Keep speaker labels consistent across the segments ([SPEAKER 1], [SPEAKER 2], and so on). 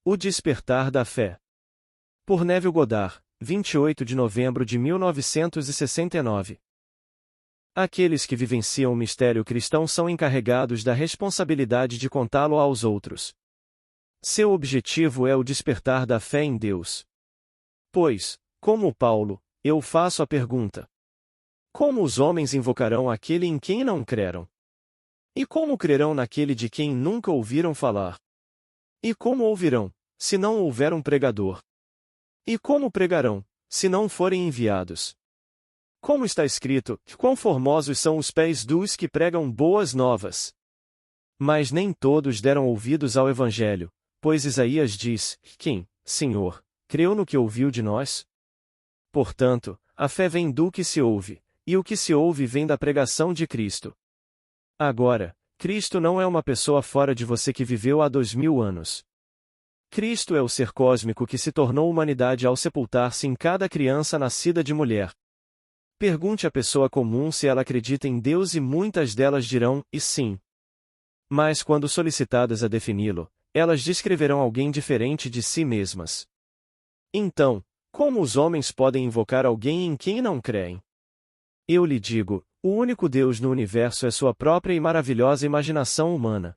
[SPEAKER 1] O Despertar da Fé. Por Neville Goddard, 28 de novembro de 1969. Aqueles que vivenciam o mistério cristão são encarregados da responsabilidade de contá-lo aos outros. Seu objetivo é o despertar da fé em Deus. Pois, como Paulo, eu faço a pergunta: como os homens invocarão aquele em quem não creram? E como crerão naquele de quem nunca ouviram falar? E como ouvirão, se não houver um pregador? E como pregarão, se não forem enviados? Como está escrito, quão formosos são os pés dos que pregam boas novas. Mas nem todos deram ouvidos ao Evangelho, pois Isaías diz: quem, Senhor, creu no que ouviu de nós? Portanto, a fé vem do que se ouve, e o que se ouve vem da pregação de Cristo. Agora, Cristo não é uma pessoa fora de você que viveu há 2000 anos. Cristo é o ser cósmico que se tornou humanidade ao sepultar-se em cada criança nascida de mulher. Pergunte à pessoa comum se ela acredita em Deus e muitas delas dirão, e sim. Mas quando solicitadas a defini-lo, elas descreverão alguém diferente de si mesmas. Então, como os homens podem invocar alguém em quem não creem? Eu lhe digo, o único Deus no universo é sua própria e maravilhosa imaginação humana.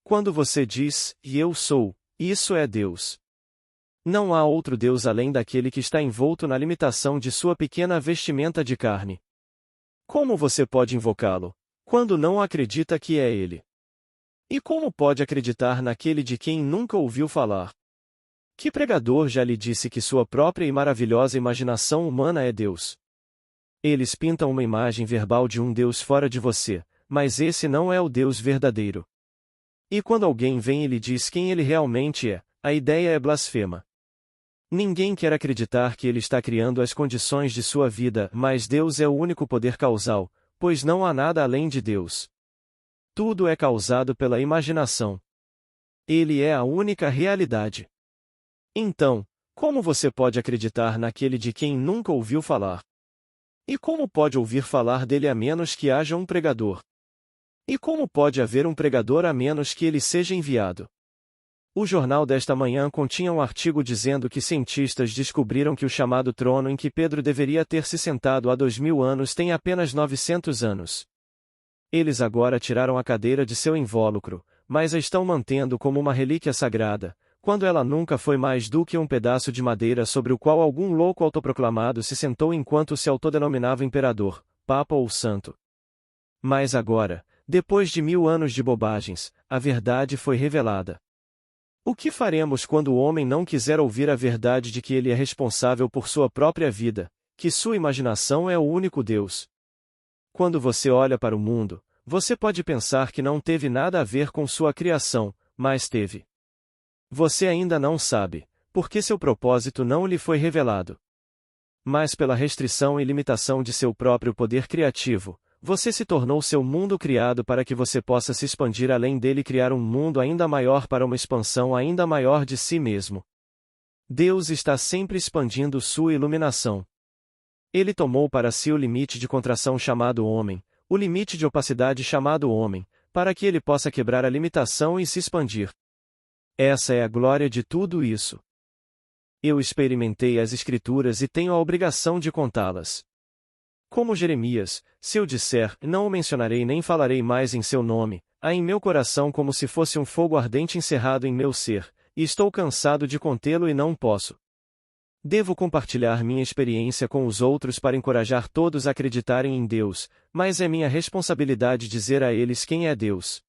[SPEAKER 1] Quando você diz, e eu sou, isso é Deus. Não há outro Deus além daquele que está envolto na limitação de sua pequena vestimenta de carne. Como você pode invocá-lo, quando não acredita que é Ele? E como pode acreditar naquele de quem nunca ouviu falar? Que pregador já lhe disse que sua própria e maravilhosa imaginação humana é Deus? Eles pintam uma imagem verbal de um Deus fora de você, mas esse não é o Deus verdadeiro. E quando alguém vem e lhe diz quem ele realmente é, a ideia é blasfema. Ninguém quer acreditar que ele está criando as condições de sua vida, mas Deus é o único poder causal, pois não há nada além de Deus. Tudo é causado pela imaginação. Ele é a única realidade. Então, como você pode acreditar naquele de quem nunca ouviu falar? E como pode ouvir falar dele a menos que haja um pregador? E como pode haver um pregador a menos que ele seja enviado? O jornal desta manhã continha um artigo dizendo que cientistas descobriram que o chamado trono em que Pedro deveria ter se sentado há 2000 anos tem apenas 900 anos. Eles agora tiraram a cadeira de seu invólucro, mas a estão mantendo como uma relíquia sagrada, quando ela nunca foi mais do que um pedaço de madeira sobre o qual algum louco autoproclamado se sentou enquanto se autodenominava imperador, papa ou santo. Mas agora, depois de 1000 anos de bobagens, a verdade foi revelada. O que faremos quando o homem não quiser ouvir a verdade de que ele é responsável por sua própria vida, que sua imaginação é o único Deus? Quando você olha para o mundo, você pode pensar que não teve nada a ver com sua criação, mas teve. Você ainda não sabe, porque seu propósito não lhe foi revelado. Mas pela restrição e limitação de seu próprio poder criativo, você se tornou seu mundo criado para que você possa se expandir além dele e criar um mundo ainda maior para uma expansão ainda maior de si mesmo. Deus está sempre expandindo sua iluminação. Ele tomou para si o limite de contração chamado homem, o limite de opacidade chamado homem, para que ele possa quebrar a limitação e se expandir. Essa é a glória de tudo isso. Eu experimentei as Escrituras e tenho a obrigação de contá-las. Como Jeremias, se eu disser, não o mencionarei nem falarei mais em seu nome, há em meu coração como se fosse um fogo ardente encerrado em meu ser, e estou cansado de contê-lo e não posso. Devo compartilhar minha experiência com os outros para encorajar todos a acreditarem em Deus, mas é minha responsabilidade dizer a eles quem é Deus.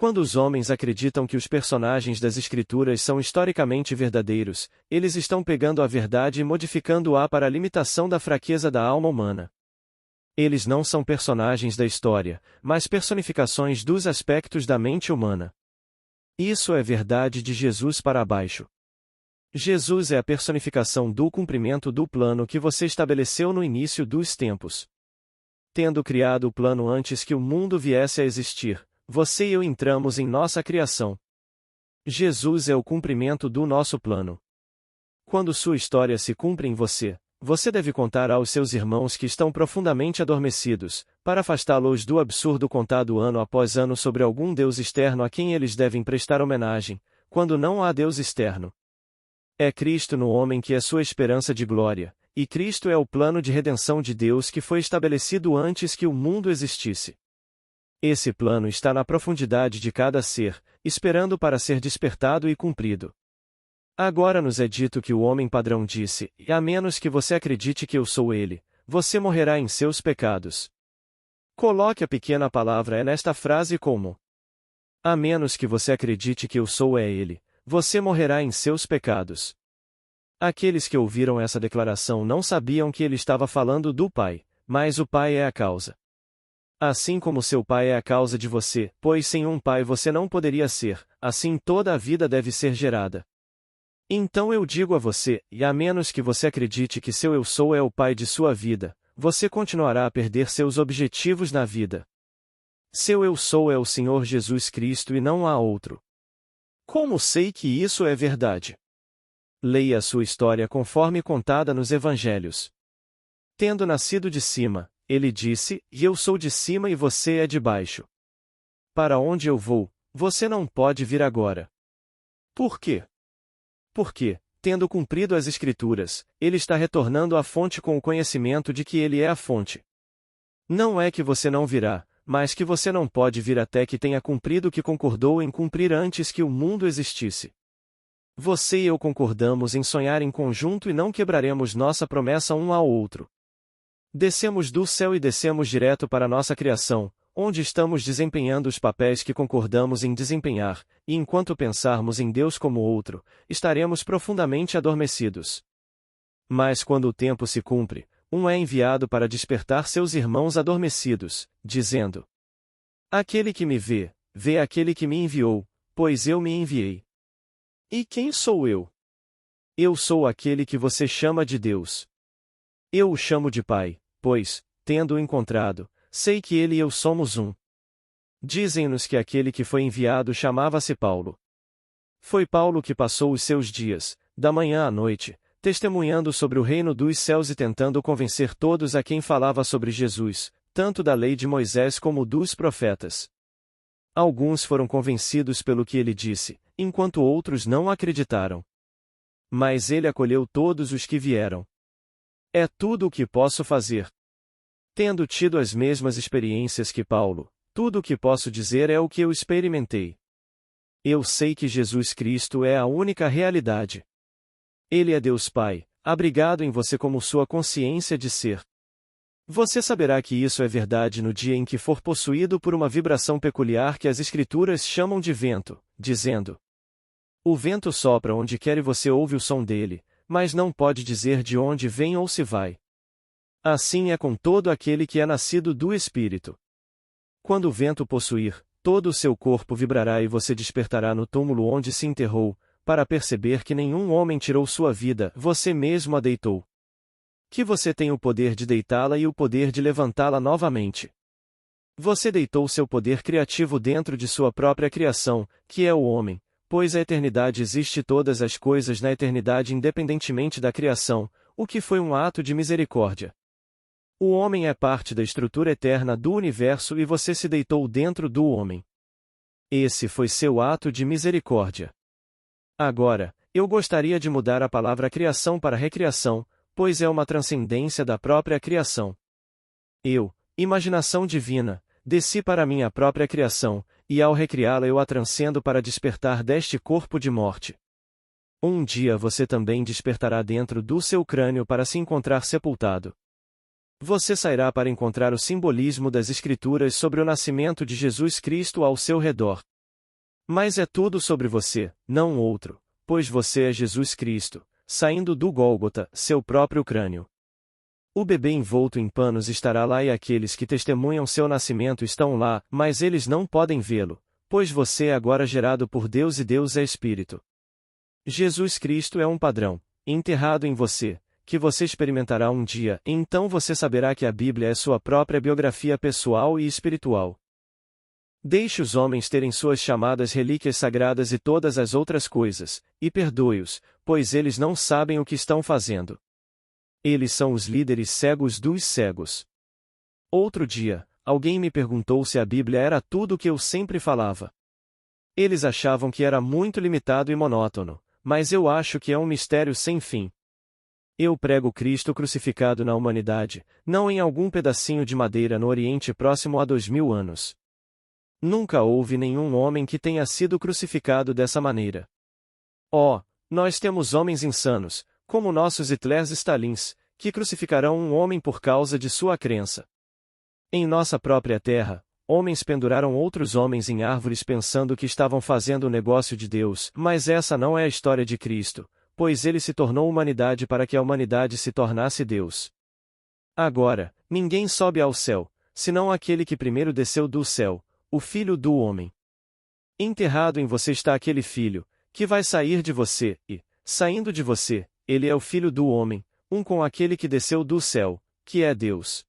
[SPEAKER 1] Quando os homens acreditam que os personagens das Escrituras são historicamente verdadeiros, eles estão pegando a verdade e modificando-a para a limitação da fraqueza da alma humana. Eles não são personagens da história, mas personificações dos aspectos da mente humana. Isso é verdade de Jesus para baixo. Jesus é a personificação do cumprimento do plano que você estabeleceu no início dos tempos. Tendo criado o plano antes que o mundo viesse a existir, você e eu entramos em nossa criação. Jesus é o cumprimento do nosso plano. Quando sua história se cumpre em você, você deve contar aos seus irmãos que estão profundamente adormecidos, para afastá-los do absurdo contado ano após ano sobre algum Deus externo a quem eles devem prestar homenagem, quando não há Deus externo. É Cristo no homem que é sua esperança de glória, e Cristo é o plano de redenção de Deus que foi estabelecido antes que o mundo existisse. Esse plano está na profundidade de cada ser, esperando para ser despertado e cumprido. Agora nos é dito que o homem padrão disse: a menos que você acredite que eu sou ele, você morrerá em seus pecados. Coloque a pequena palavra "é" nesta frase como: a menos que você acredite que eu sou ele, você morrerá em seus pecados. Aqueles que ouviram essa declaração não sabiam que ele estava falando do Pai, mas o Pai é a causa. Assim como seu Pai é a causa de você, pois sem um Pai você não poderia ser, assim toda a vida deve ser gerada. Então eu digo a você, e a menos que você acredite que seu eu sou é o Pai de sua vida, você continuará a perder seus objetivos na vida. Seu eu sou é o Senhor Jesus Cristo e não há outro. Como sei que isso é verdade? Leia a sua história conforme contada nos Evangelhos. Tendo nascido de cima, ele disse: e eu sou de cima e você é de baixo. Para onde eu vou, você não pode vir agora. Por quê? Porque, tendo cumprido as Escrituras, ele está retornando à fonte com o conhecimento de que ele é a fonte. Não é que você não virá, mas que você não pode vir até que tenha cumprido o que concordou em cumprir antes que o mundo existisse. Você e eu concordamos em sonhar em conjunto e não quebraremos nossa promessa um ao outro. Descemos do céu e descemos direto para nossa criação, onde estamos desempenhando os papéis que concordamos em desempenhar, e enquanto pensarmos em Deus como outro, estaremos profundamente adormecidos. Mas quando o tempo se cumpre, um é enviado para despertar seus irmãos adormecidos, dizendo: aquele que me vê, vê aquele que me enviou, pois eu me enviei. E quem sou eu? Eu sou aquele que você chama de Deus. Eu o chamo de Pai, pois, tendo-o encontrado, sei que ele e eu somos um. Dizem-nos que aquele que foi enviado chamava-se Paulo. Foi Paulo que passou os seus dias, da manhã à noite, testemunhando sobre o reino dos céus e tentando convencer todos a quem falava sobre Jesus, tanto da lei de Moisés como dos profetas. Alguns foram convencidos pelo que ele disse, enquanto outros não acreditaram. Mas ele acolheu todos os que vieram. É tudo o que posso fazer. Tendo tido as mesmas experiências que Paulo, tudo o que posso dizer é o que eu experimentei. Eu sei que Jesus Cristo é a única realidade. Ele é Deus Pai, abrigado em você como sua consciência de ser. Você saberá que isso é verdade no dia em que for possuído por uma vibração peculiar que as Escrituras chamam de vento, dizendo: o vento sopra onde quer e você ouve o som dele, mas não pode dizer de onde vem ou se vai. Assim é com todo aquele que é nascido do Espírito. Quando o vento possuir, todo o seu corpo vibrará e você despertará no túmulo onde se enterrou, para perceber que nenhum homem tirou sua vida, você mesmo a deitou. Que você tem o poder de deitá-la e o poder de levantá-la novamente. Você deitou seu poder criativo dentro de sua própria criação, que é o homem, pois a eternidade existe todas as coisas na eternidade independentemente da criação, o que foi um ato de misericórdia. O homem é parte da estrutura eterna do universo e você se deitou dentro do homem. Esse foi seu ato de misericórdia. Agora, eu gostaria de mudar a palavra criação para recriação, pois é uma transcendência da própria criação. Eu, imaginação divina, desci para minha própria criação, e ao recriá-la eu a transcendo para despertar deste corpo de morte. Um dia você também despertará dentro do seu crânio para se encontrar sepultado. Você sairá para encontrar o simbolismo das Escrituras sobre o nascimento de Jesus Cristo ao seu redor. Mas é tudo sobre você, não outro, pois você é Jesus Cristo, saindo do Gólgota, seu próprio crânio. O bebê envolto em panos estará lá e aqueles que testemunham seu nascimento estão lá, mas eles não podem vê-lo, pois você é agora gerado por Deus e Deus é Espírito. Jesus Cristo é um padrão, enterrado em você, que você experimentará um dia, então você saberá que a Bíblia é sua própria biografia pessoal e espiritual. Deixe os homens terem suas chamadas relíquias sagradas e todas as outras coisas, e perdoe-os, pois eles não sabem o que estão fazendo. Eles são os líderes cegos dos cegos. Outro dia, alguém me perguntou se a Bíblia era tudo o que eu sempre falava. Eles achavam que era muito limitado e monótono, mas eu acho que é um mistério sem fim. Eu prego Cristo crucificado na humanidade, não em algum pedacinho de madeira no Oriente Próximo há 2000 anos. Nunca houve nenhum homem que tenha sido crucificado dessa maneira. Oh, nós temos homens insanos, como nossos Hitlers e Stalins, que crucificarão um homem por causa de sua crença. Em nossa própria terra, homens penduraram outros homens em árvores pensando que estavam fazendo o negócio de Deus, mas essa não é a história de Cristo, pois ele se tornou humanidade para que a humanidade se tornasse Deus. Agora, ninguém sobe ao céu, senão aquele que primeiro desceu do céu, o Filho do Homem. Enterrado em você está aquele Filho, que vai sair de você, e, saindo de você, ele é o Filho do Homem, um com aquele que desceu do céu, que é Deus.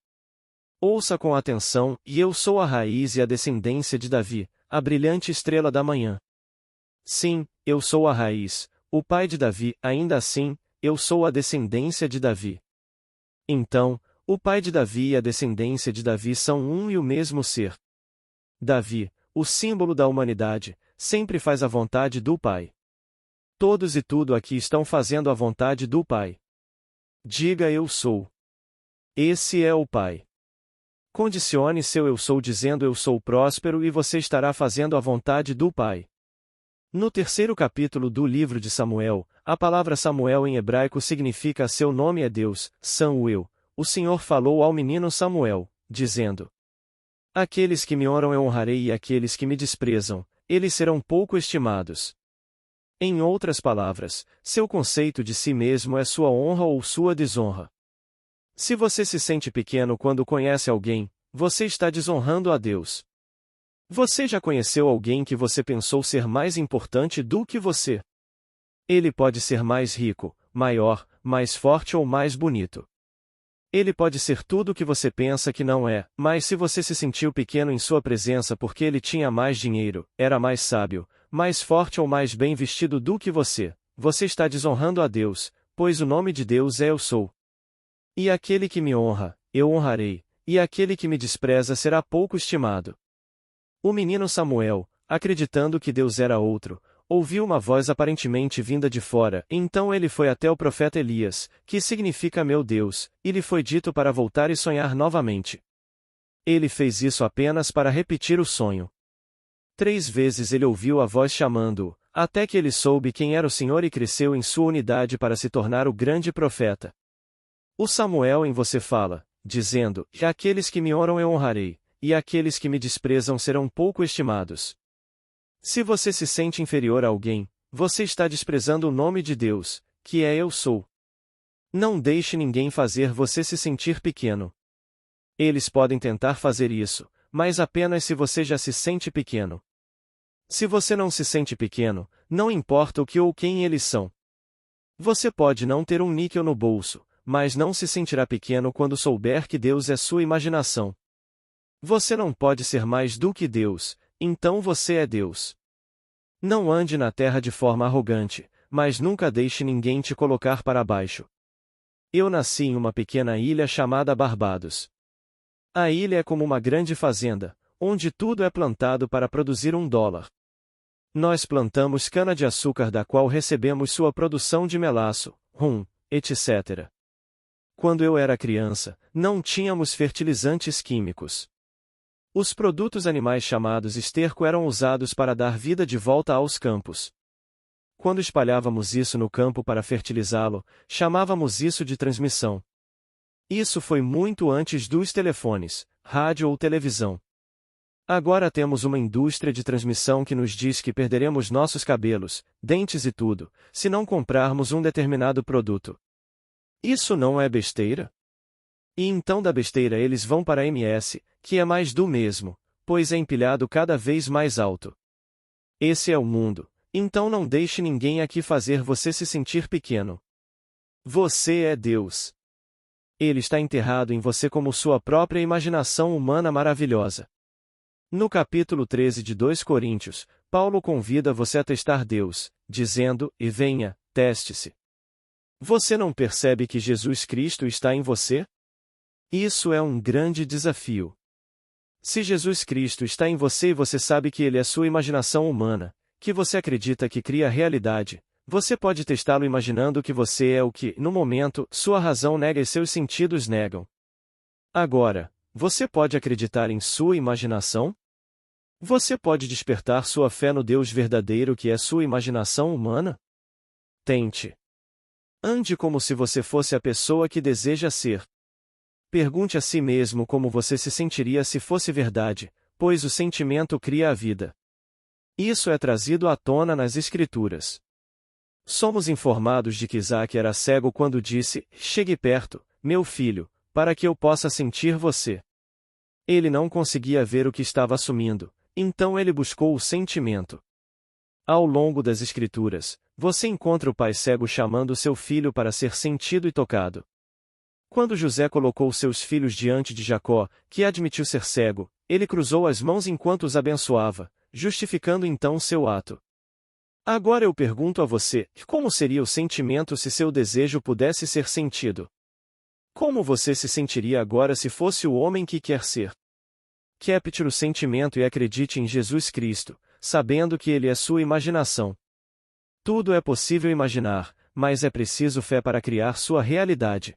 [SPEAKER 1] Ouça com atenção, e eu sou a raiz e a descendência de Davi, a brilhante estrela da manhã. Sim, eu sou a raiz, o pai de Davi, ainda assim, eu sou a descendência de Davi. Então, o pai de Davi e a descendência de Davi são um e o mesmo ser. Davi, o símbolo da humanidade, sempre faz a vontade do Pai. Todos e tudo aqui estão fazendo a vontade do Pai. Diga eu sou. Esse é o Pai. Condicione seu eu sou dizendo eu sou próspero e você estará fazendo a vontade do Pai. No terceiro capítulo do livro de Samuel, a palavra Samuel em hebraico significa seu nome é Deus, Samuel. O Senhor falou ao menino Samuel, dizendo: Aqueles que me honram eu honrarei e aqueles que me desprezam, eles serão pouco estimados. Em outras palavras, seu conceito de si mesmo é sua honra ou sua desonra. Se você se sente pequeno quando conhece alguém, você está desonrando a Deus. Você já conheceu alguém que você pensou ser mais importante do que você? Ele pode ser mais rico, maior, mais forte ou mais bonito. Ele pode ser tudo o que você pensa que não é, mas se você se sentiu pequeno em sua presença porque ele tinha mais dinheiro, era mais sábio, mais forte ou mais bem vestido do que você, você está desonrando a Deus, pois o nome de Deus é Eu Sou. E aquele que me honra, eu honrarei, e aquele que me despreza será pouco estimado. O menino Samuel, acreditando que Deus era outro, ouviu uma voz aparentemente vinda de fora, então ele foi até o profeta Elias, que significa meu Deus, e lhe foi dito para voltar e sonhar novamente. Ele fez isso apenas para repetir o sonho. 3 vezes ele ouviu a voz chamando-o, até que ele soube quem era o Senhor e cresceu em sua unidade para se tornar o grande profeta. O Samuel em você fala, dizendo: E aqueles que me honram eu honrarei, e aqueles que me desprezam serão pouco estimados. Se você se sente inferior a alguém, você está desprezando o nome de Deus, que é Eu Sou. Não deixe ninguém fazer você se sentir pequeno. Eles podem tentar fazer isso, mas apenas se você já se sente pequeno. Se você não se sente pequeno, não importa o que ou quem eles são. Você pode não ter um níquel no bolso, mas não se sentirá pequeno quando souber que Deus é sua imaginação. Você não pode ser mais do que Deus, então você é Deus. Não ande na terra de forma arrogante, mas nunca deixe ninguém te colocar para baixo. Eu nasci em uma pequena ilha chamada Barbados. A ilha é como uma grande fazenda, onde tudo é plantado para produzir $1. Nós plantamos cana-de-açúcar da qual recebemos sua produção de melaço, rum, etc. Quando eu era criança, não tínhamos fertilizantes químicos. Os produtos animais chamados esterco eram usados para dar vida de volta aos campos. Quando espalhávamos isso no campo para fertilizá-lo, chamávamos isso de transmissão. Isso foi muito antes dos telefones, rádio ou televisão. Agora temos uma indústria de transmissão que nos diz que perderemos nossos cabelos, dentes e tudo, se não comprarmos um determinado produto. Isso não é besteira? E então da besteira eles vão para a MS, que é mais do mesmo, pois é empilhado cada vez mais alto. Esse é o mundo, então não deixe ninguém aqui fazer você se sentir pequeno. Você é Deus. Ele está enterrado em você como sua própria imaginação humana maravilhosa. No capítulo 13 de 2 Coríntios, Paulo convida você a testar Deus, dizendo: E venha, teste-se. Você não percebe que Jesus Cristo está em você? Isso é um grande desafio. Se Jesus Cristo está em você e você sabe que ele é sua imaginação humana, que você acredita que cria a realidade, você pode testá-lo imaginando que você é o que, no momento, sua razão nega e seus sentidos negam. Agora, você pode acreditar em sua imaginação? Você pode despertar sua fé no Deus verdadeiro que é sua imaginação humana? Tente. Ande como se você fosse a pessoa que deseja ser. Pergunte a si mesmo como você se sentiria se fosse verdade, pois o sentimento cria a vida. Isso é trazido à tona nas Escrituras. Somos informados de que Isaac era cego quando disse: "Chegue perto, meu filho, para que eu possa sentir você." Ele não conseguia ver o que estava assumindo, então ele buscou o sentimento. Ao longo das Escrituras, você encontra o pai cego chamando seu filho para ser sentido e tocado. Quando José colocou seus filhos diante de Jacó, que admitiu ser cego, ele cruzou as mãos enquanto os abençoava, justificando então seu ato. Agora eu pergunto a você, como seria o sentimento se seu desejo pudesse ser sentido? Como você se sentiria agora se fosse o homem que quer ser? Capture o sentimento e acredite em Jesus Cristo, sabendo que ele é sua imaginação. Tudo é possível imaginar, mas é preciso fé para criar sua realidade.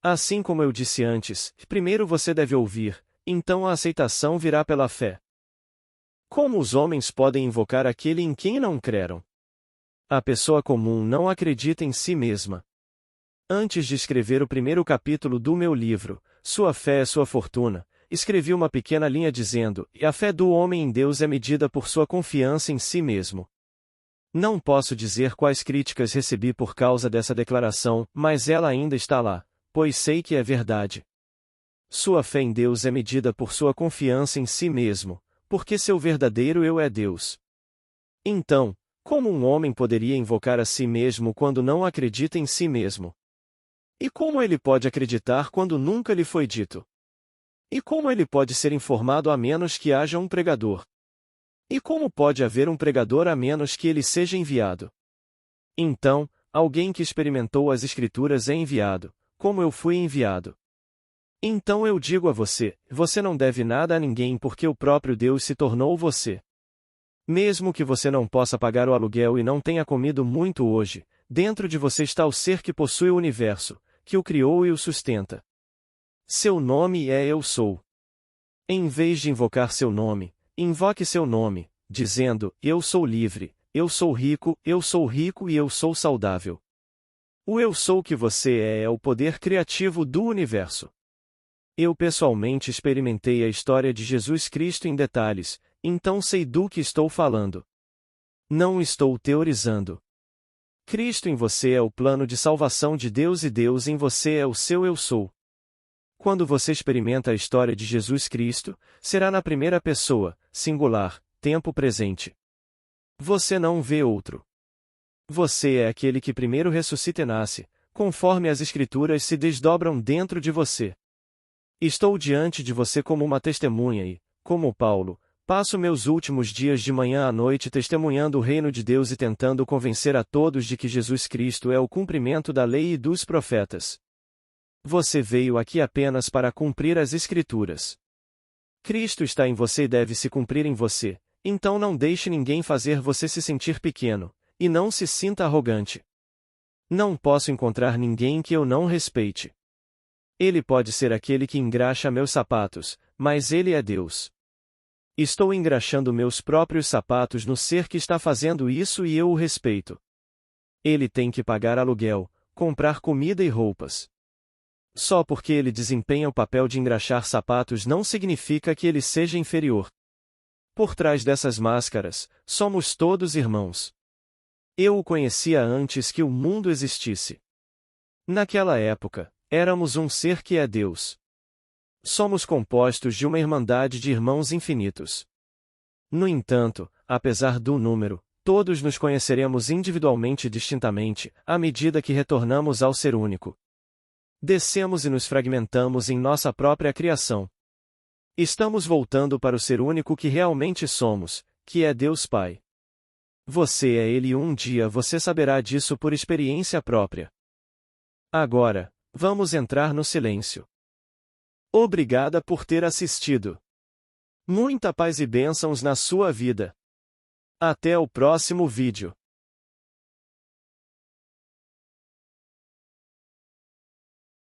[SPEAKER 1] Assim como eu disse antes, primeiro você deve ouvir, então a aceitação virá pela fé. Como os homens podem invocar aquele em quem não creram? A pessoa comum não acredita em si mesma. Antes de escrever o primeiro capítulo do meu livro, Sua Fé é Sua Fortuna, escrevi uma pequena linha dizendo: "E a fé do homem em Deus é medida por sua confiança em si mesmo." Não posso dizer quais críticas recebi por causa dessa declaração, mas ela ainda está lá, pois sei que é verdade. Sua fé em Deus é medida por sua confiança em si mesmo, porque seu verdadeiro eu é Deus. Então, como um homem poderia invocar a si mesmo quando não acredita em si mesmo? E como ele pode acreditar quando nunca lhe foi dito? E como ele pode ser informado a menos que haja um pregador? E como pode haver um pregador a menos que ele seja enviado? Então, alguém que experimentou as Escrituras é enviado, como eu fui enviado. Então eu digo a você, você não deve nada a ninguém porque o próprio Deus se tornou você. Mesmo que você não possa pagar o aluguel e não tenha comido muito hoje, dentro de você está o ser que possui o universo, que o criou e o sustenta. Seu nome é Eu Sou. Em vez de invocar seu nome, invoque seu nome, dizendo: "Eu sou livre, eu sou rico e eu sou saudável." O Eu Sou que você é o poder criativo do universo. Eu pessoalmente experimentei a história de Jesus Cristo em detalhes, então sei do que estou falando. Não estou teorizando. Cristo em você é o plano de salvação de Deus e Deus em você é o seu Eu Sou. Quando você experimenta a história de Jesus Cristo, será na primeira pessoa, singular, tempo presente. Você não vê outro. Você é aquele que primeiro ressuscita e nasce, conforme as Escrituras se desdobram dentro de você. Estou diante de você como uma testemunha e, como Paulo, passo meus últimos dias de manhã à noite testemunhando o reino de Deus e tentando convencer a todos de que Jesus Cristo é o cumprimento da lei e dos profetas. Você veio aqui apenas para cumprir as Escrituras. Cristo está em você e deve se cumprir em você, então não deixe ninguém fazer você se sentir pequeno, e não se sinta arrogante. Não posso encontrar ninguém que eu não respeite. Ele pode ser aquele que engraxa meus sapatos, mas ele é Deus. Estou engraxando meus próprios sapatos no ser que está fazendo isso e eu o respeito. Ele tem que pagar aluguel, comprar comida e roupas. Só porque ele desempenha o papel de engraxar sapatos não significa que ele seja inferior. Por trás dessas máscaras, somos todos irmãos. Eu o conhecia antes que o mundo existisse. Naquela época, éramos um ser que é Deus. Somos compostos de uma irmandade de irmãos infinitos. No entanto, apesar do número, todos nos conheceremos individualmente e distintamente, à medida que retornamos ao Ser Único. Descemos e nos fragmentamos em nossa própria criação. Estamos voltando para o Ser Único que realmente somos, que é Deus Pai. Você é Ele e um dia você saberá disso por experiência própria. Agora, vamos entrar no silêncio. Obrigada por ter assistido. Muita paz e bênçãos na sua vida. Até o próximo vídeo.